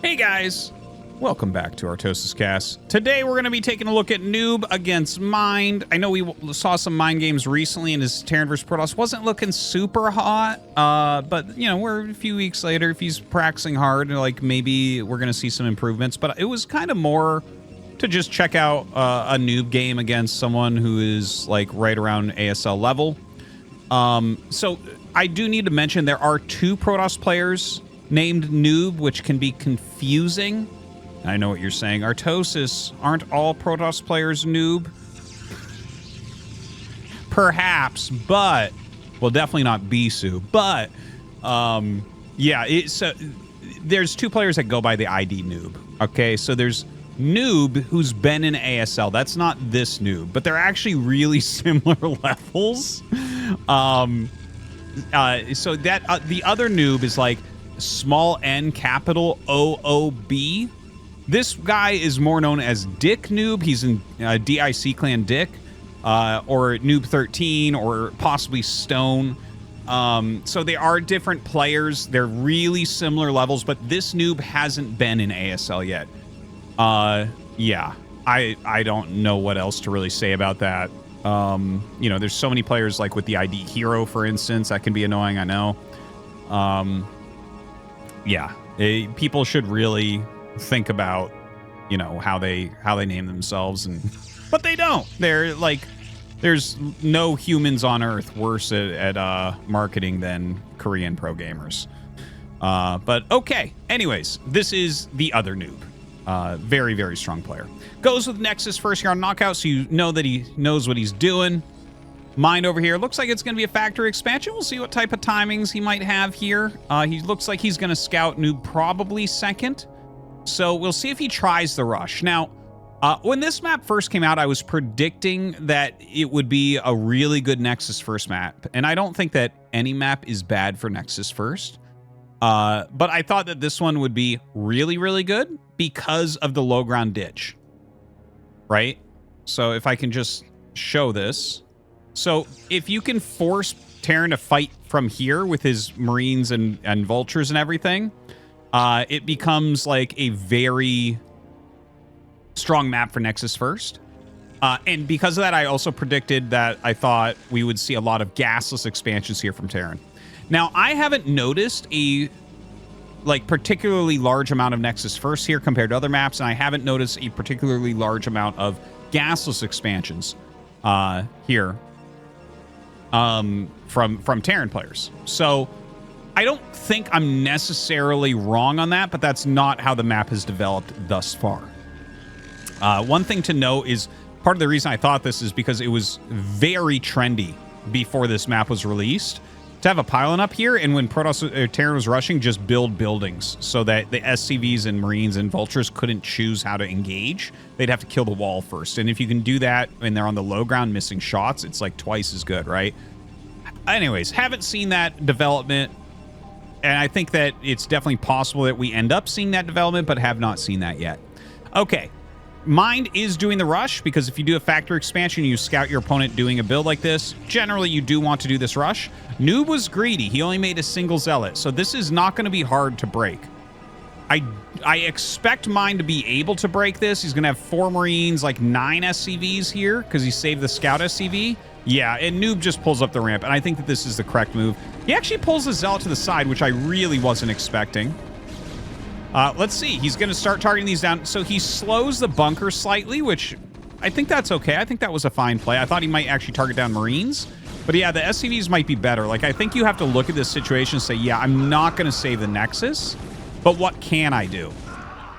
Hey guys, welcome back to ArtosisCasts. Today we're going to be taking a look at Noob against Mind. I know we saw some Mind games recently and his Terran vs. Protoss wasn't looking super hot, but, you know, we're a few weeks later. If he's practicing hard, like, maybe we're going to see some improvements, but it was kind of more to just check out a Noob game against someone who is, like, right around ASL level. So I do need to mention there are two Protoss players named Noob, which can be confusing. I know what you're saying. Artosis, aren't all Protoss players Noob? Perhaps, but... Well, definitely not Bisu, but... yeah, there's two players that go by the ID Noob. Okay, so there's Noob, who's been in ASL. That's not this Noob, but they're actually really similar levels. So that... the other Noob is like... small n capital OOB. This guy is more known as Dick Noob. He's in DIC clan Dick, or Noob 13, or possibly Stone. So they are different players. They're really similar levels, but this Noob hasn't been in ASL yet. Yeah, I don't know what else to really say about that. You know, there's so many players, like with the ID Hero, for instance, that can be annoying, I know. Yeah, people should really think about, you know, how they name themselves, but they don't. They're like, there's no humans on Earth worse at marketing than Korean pro gamers. But okay. Anyways, this is the other Noob. Very, very strong player. Goes with Nexus first here on Knockout, so you know that he knows what he's doing. Mind over here looks like it's going to be a factory expansion. We'll see what type of timings he might have here. He looks like he's going to scout Noob probably second. So we'll see if he tries the rush. Now, when this map first came out, I was predicting that it would be a really good Nexus first map. And I don't think that any map is bad for Nexus first. But I thought that this one would be really, really good because of the low ground ditch. Right? So if I can just show this... So if you can force Terran to fight from here with his Marines and Vultures and everything, it becomes like a very strong map for Nexus first. And because of that, I also predicted that I thought we would see a lot of gasless expansions here from Terran. Now, I haven't noticed a particularly large amount of Nexus first here compared to other maps, and I haven't noticed a particularly large amount of gasless expansions here. From Terran players. So I don't think I'm necessarily wrong on that, but that's not how the map has developed thus far. One thing to note is part of the reason I thought this is because it was very trendy before this map was released to have a pylon up here, and when Protoss Terran was rushing, just build buildings so that the SCVs and Marines and Vultures couldn't choose how to engage. They'd have to kill the wall first. And if you can do that when they're on the low ground missing shots, it's like twice as good, right? Anyways, haven't seen that development. And I think that it's definitely possible that we end up seeing that development, but have not seen that yet. Okay. Mind is doing the rush, because if you do a factory expansion, you scout your opponent doing a build like this. Generally, you do want to do this rush. Noob was greedy. He only made a single Zealot, so this is not going to be hard to break. I expect Mind to be able to break this. He's going to have 4 Marines, like 9 SCVs here, because he saved the Scout SCV. Yeah, and Noob just pulls up the ramp, and I think that this is the correct move. He actually pulls the Zealot to the side, which I really wasn't expecting. Let's see. He's going to start targeting these down. So he slows the bunker slightly, which I think that's okay. I think that was a fine play. I thought he might actually target down Marines. But yeah, the SCVs might be better. Like, I think you have to look at this situation and say, yeah, I'm not going to save the Nexus, but what can I do?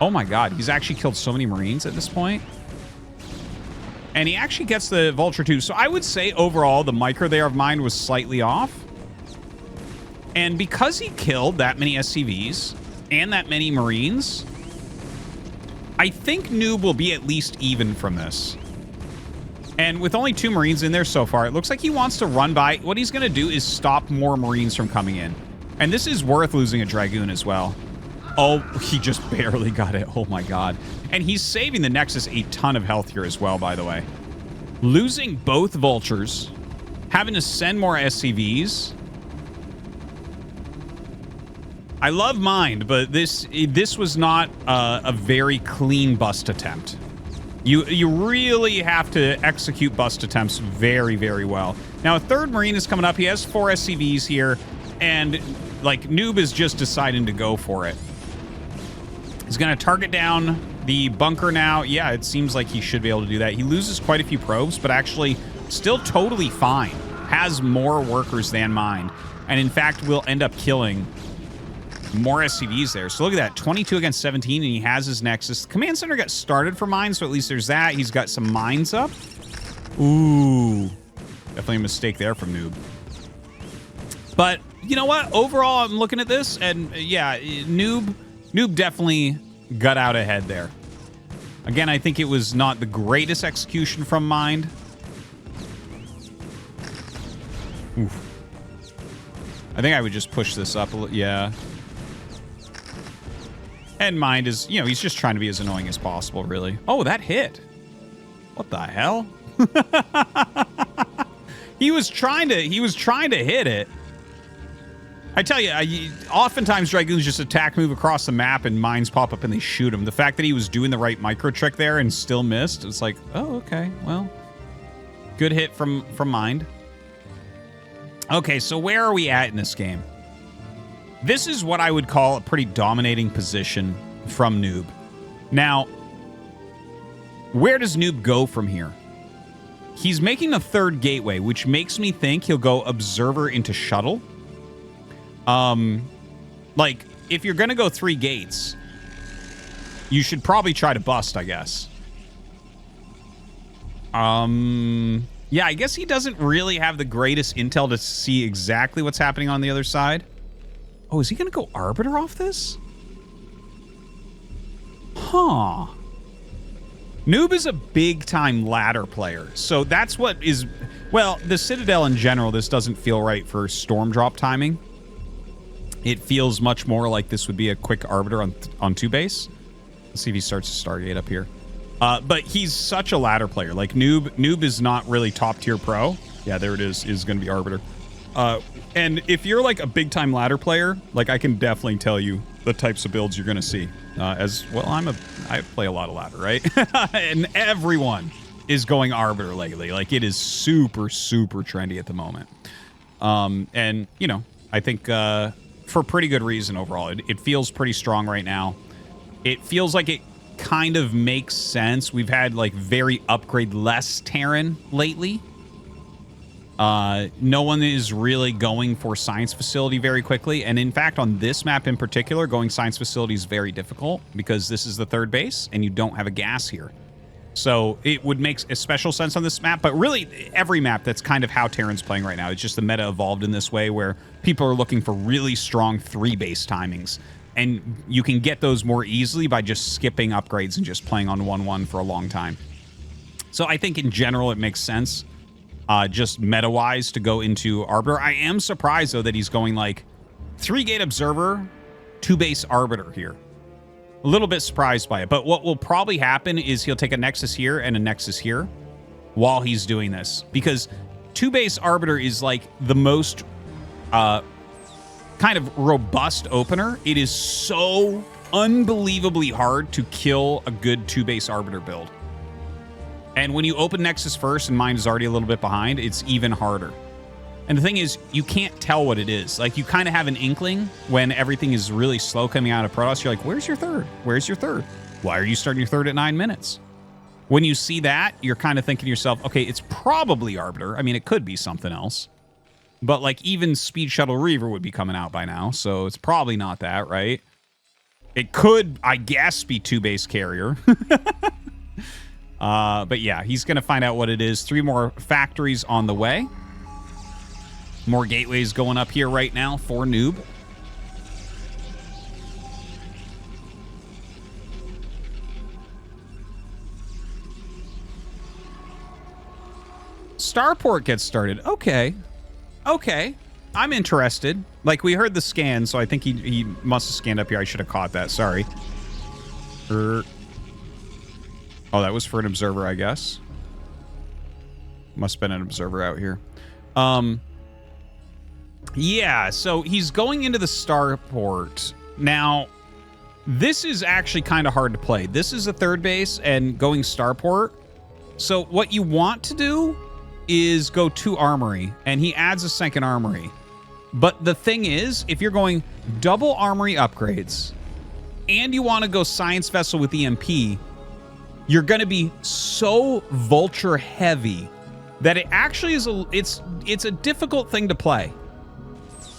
Oh my god, he's actually killed so many Marines at this point. And he actually gets the Vulture too. So I would say overall, the micro there of Mind was slightly off. And because he killed that many SCVs and that many Marines, I think Noob will be at least even from this. And with only 2 Marines in there so far, it looks like he wants to run by. What he's going to do is stop more Marines from coming in. And this is worth losing a Dragoon as well. Oh, he just barely got it. Oh my god. And he's saving the Nexus a ton of health here as well, by the way. Losing both Vultures, having to send more SCVs. I love Mind, but this was not a very clean bust attempt. You really have to execute bust attempts very, very well. Now, a third Marine is coming up. He has 4 SCVs here, and, like, Noob is just deciding to go for it. He's going to target down the bunker now. Yeah, it seems like he should be able to do that. He loses quite a few probes, but actually still totally fine. Has more workers than Mind, and, in fact, will end up killing more SCVs there. So look at that, 22 against 17, and he has his Nexus. The command center got started for mines, so at least there's that. He's got some mines up. Ooh, definitely a mistake there from Noob. But you know what? Overall, I'm looking at this, and yeah, Noob definitely got out ahead there. Again, I think it was not the greatest execution from Mind. Oof. I think I would just push this up a little. Yeah. And Mind is, you know, he's just trying to be as annoying as possible, really. Oh, that hit. What the hell? He was trying to hit it. I tell you, oftentimes Dragoons just attack, move across the map, and mines pop up and they shoot him. The fact that he was doing the right micro trick there and still missed, it's like, oh, okay, well, good hit from Mind. Okay, so where are we at in this game? This is what I would call a pretty dominating position from Noob. Now, where does Noob go from here? He's making a third gateway, which makes me think he'll go Observer into Shuttle. Like, if you're going to go 3 gates, you should probably try to bust, I guess. Yeah, I guess he doesn't really have the greatest intel to see exactly what's happening on the other side. Oh, is he going to go Arbiter off this? Huh. Noob is a big-time ladder player, so that's what is... Well, the Citadel in general, this doesn't feel right for storm drop timing. It feels much more like this would be a quick Arbiter on 2 base. Let's see if he starts to Stargate up here. But he's such a ladder player. Like, Noob is not really top-tier pro. Yeah, there it is going to be Arbiter. And if you're like a big-time ladder player, like, I can definitely tell you the types of builds you're going to see. As well, I play a lot of ladder, right? And everyone is going Arbiter lately. Like, it is super, super trendy at the moment. And, you know, I think for pretty good reason overall. It feels pretty strong right now. It feels like it kind of makes sense. We've had, like, very upgrade-less Terran lately. No one is really going for Science Facility very quickly. And in fact, on this map in particular, going Science Facility is very difficult because this is the 3rd base and you don't have a gas here. So it would make a special sense on this map. But really, every map, that's kind of how Terran's playing right now. It's just the meta evolved in this way where people are looking for really strong 3-base timings. And you can get those more easily by just skipping upgrades and just playing on 1-1 for a long time. So I think in general, it makes sense. Just meta-wise to go into Arbiter. I am surprised, though, that he's going, like, 3-gate Observer, 2-base Arbiter here. A little bit surprised by it. But what will probably happen is he'll take a Nexus here and a Nexus here while he's doing this. Because 2-base Arbiter is, like, the most kind of robust opener. It is so unbelievably hard to kill a good 2-base Arbiter build. And when you open Nexus first and Mind is already a little bit behind, it's even harder. And the thing is, you can't tell what it is. Like, you kind of have an inkling when everything is really slow coming out of Protoss. You're like, where's your 3rd? Where's your 3rd? Why are you starting your 3rd at 9 minutes? When you see that, you're kind of thinking to yourself, okay, it's probably Arbiter. I mean, it could be something else. But, like, even Speed Shuttle Reaver would be coming out by now, so it's probably not that, right? It could, I guess, be 2-base Carrier. But yeah, he's going to find out what it is. 3 more factories on the way. More gateways going up here right now for Noob. Starport gets started. Okay. Okay. I'm interested. Like, we heard the scan, so I think he must have scanned up here. I should have caught that. Sorry. Oh, that was for an observer, I guess. Must have been an observer out here. Yeah, so he's going into the starport. Now, this is actually kind of hard to play. This is a third base and going starport. So what you want to do is go to armory, and he adds a second armory. But the thing is, if you're going double armory upgrades and you want to go science vessel with EMP, you're going to be so vulture heavy that it actually is it's a difficult thing to play.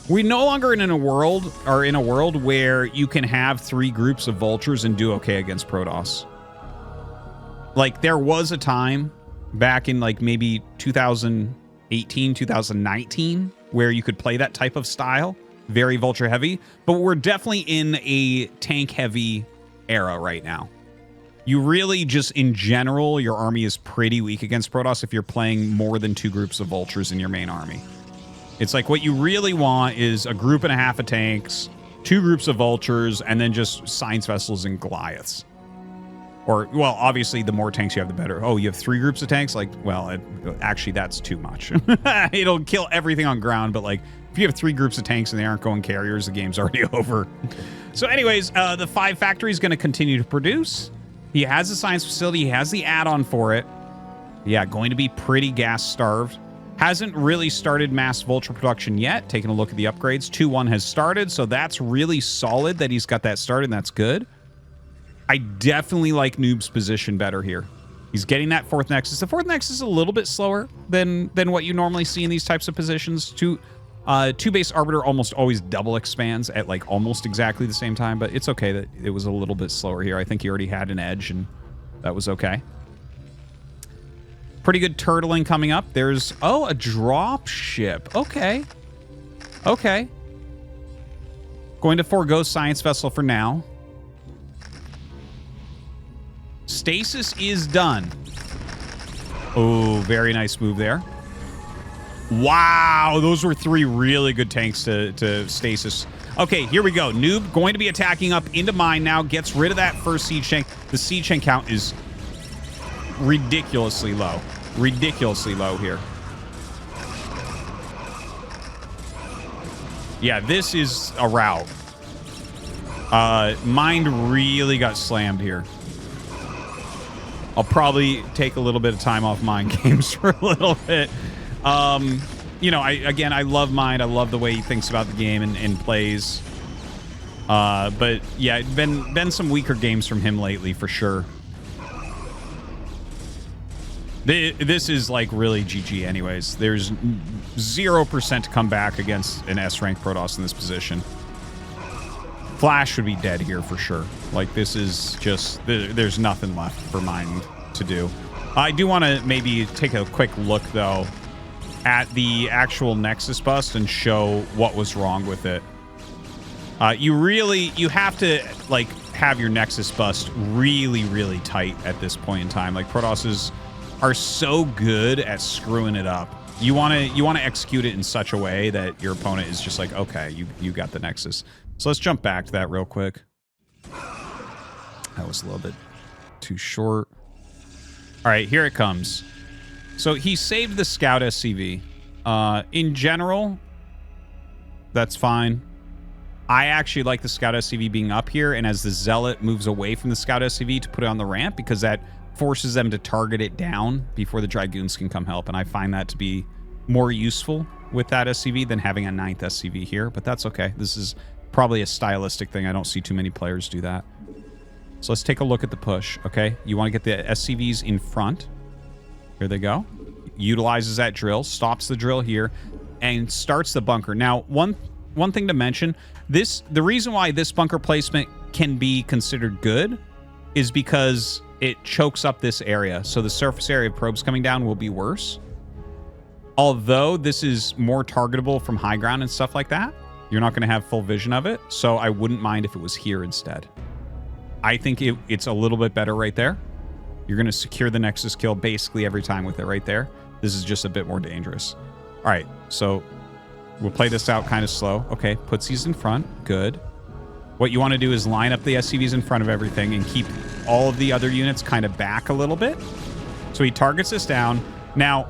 We're no longer in a world where you can have 3 groups of vultures and do okay against Protoss. Like, there was a time back in like maybe 2018, 2019 where you could play that type of style, very vulture heavy, but we're definitely in a tank heavy era right now. You really just, in general, your army is pretty weak against Protoss if you're playing more than 2 groups of vultures in your main army. It's like what you really want is a group and a half of tanks, 2 groups of vultures, and then just science vessels and Goliaths. Or, well, obviously, the more tanks you have, the better. Oh, you have 3 groups of tanks? Like, well, actually, that's too much. It'll kill everything on ground, but, like, if you have 3 groups of tanks and they aren't going carriers, the game's already over. So, anyways, the 5 factory is going to continue to produce. He has a science facility. He has the add-on for it. Yeah, going to be pretty gas-starved. Hasn't really started mass vulture production yet. Taking a look at the upgrades. 2-1 has started, so that's really solid that he's got that started, and that's good. I definitely like Noob's position better here. He's getting that 4th Nexus. The 4th Nexus is a little bit slower than what you normally see in these types of positions. 2 base Arbiter almost always double expands at like almost exactly the same time, but it's okay that it was a little bit slower here. I think he already had an edge, and that was okay. Pretty good turtling coming up. There's, oh, a drop ship. Okay. Okay. Going to forego Science Vessel for now. Stasis is done. Oh, very nice move there. Wow, those were 3 really good tanks to stasis. Okay, here we go. Noob going to be attacking up into mine now. Gets rid of that first siege tank. The siege tank count is ridiculously low. Ridiculously low here. Yeah, this is a rout. Mine really got slammed here. I'll probably take a little bit of time off Mind games for a little bit. You know, I love Mind. I love the way he thinks about the game and plays. But yeah, been some weaker games from him lately for sure. This is like really GG anyways. There's 0% to come back against an S-rank Protoss in this position. Flash would be dead here for sure. Like, this is just, there's nothing left for Mind to do. I do want to maybe take a quick look, though, at the actual Nexus bust and show what was wrong with it. You have to, like, have your Nexus bust really, really tight at this point in time. Like, Protosses are so good at screwing it up. You want to execute it in such a way that your opponent is just like, okay, you got the Nexus. So let's jump back to that real quick. That was a little bit too short. All right, here it comes. So he saved the Scout SCV. In general, that's fine. I actually like the Scout SCV being up here, and as the Zealot moves away from the Scout SCV to put it on the ramp, because that forces them to target it down before the Dragoons can come help, and I find that to be more useful with that SCV than having a 9th SCV here, but that's okay. This is probably a stylistic thing. I don't see too many players do that. So let's take a look at the push, okay? You want to get the SCVs in front. Here they go. Utilizes that drill, stops the drill here, and starts the bunker. Now, one thing to mention, the reason why this bunker placement can be considered good is because it chokes up this area. So the surface area of probes coming down will be worse. Although this is more targetable from high ground and stuff like that, you're not going to have full vision of it. So I wouldn't mind if it was here instead. I think it's a little bit better right there. You're going to secure the Nexus kill basically every time with it right there. This is just a bit more dangerous. All right, so we'll play this out kind of slow. Okay, puts these in front. Good. What you want to do is line up the SCVs in front of everything and keep all of the other units kind of back a little bit. So he targets this down. Now,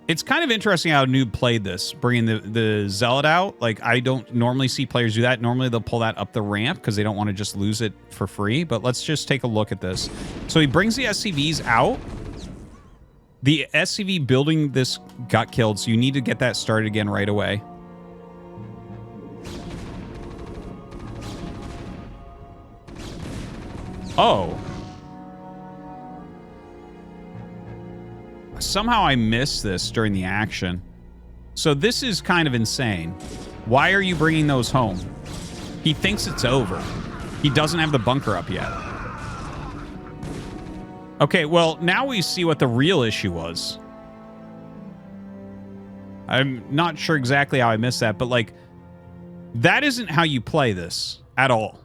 It's kind of interesting how Noob played this, bringing the Zealot out. Like, I don't normally see players do that. Normally, they'll pull that up the ramp because they don't want to just lose it for free. But let's just take a look at this. So he brings the SCVs out. The SCV building this got killed, so you need to get that started again right away. Oh. Somehow I missed this during the action. So this is kind of insane. Why are you bringing those home? He thinks it's over. He doesn't have the bunker up yet. Okay, well, now we see what the real issue was. I'm not sure exactly how I missed that, but, like, that isn't how you play this at all.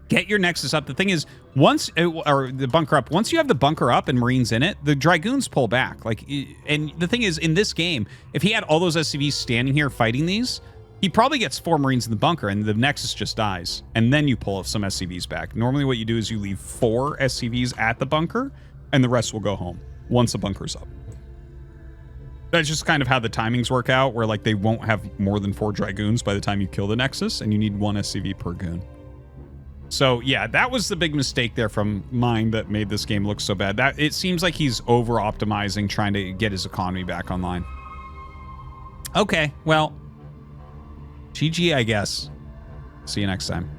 Get your Nexus up. The thing is, once you have the bunker up and Marines in it, the Dragoons pull back. Like, and the thing is, in this game, if he had all those SCVs standing here fighting these, he probably gets 4 Marines in the bunker and the Nexus just dies. And then you pull some SCVs back. Normally what you do is you leave 4 SCVs at the bunker and the rest will go home once the bunker's up. That's just kind of how the timings work out, where, like, they won't have more than 4 Dragoons by the time you kill the Nexus, and you need 1 SCV per goon. So, yeah, that was the big mistake there from mine that made this game look so bad. That it seems like he's over-optimizing, trying to get his economy back online. Okay, well, GG, I guess. See you next time.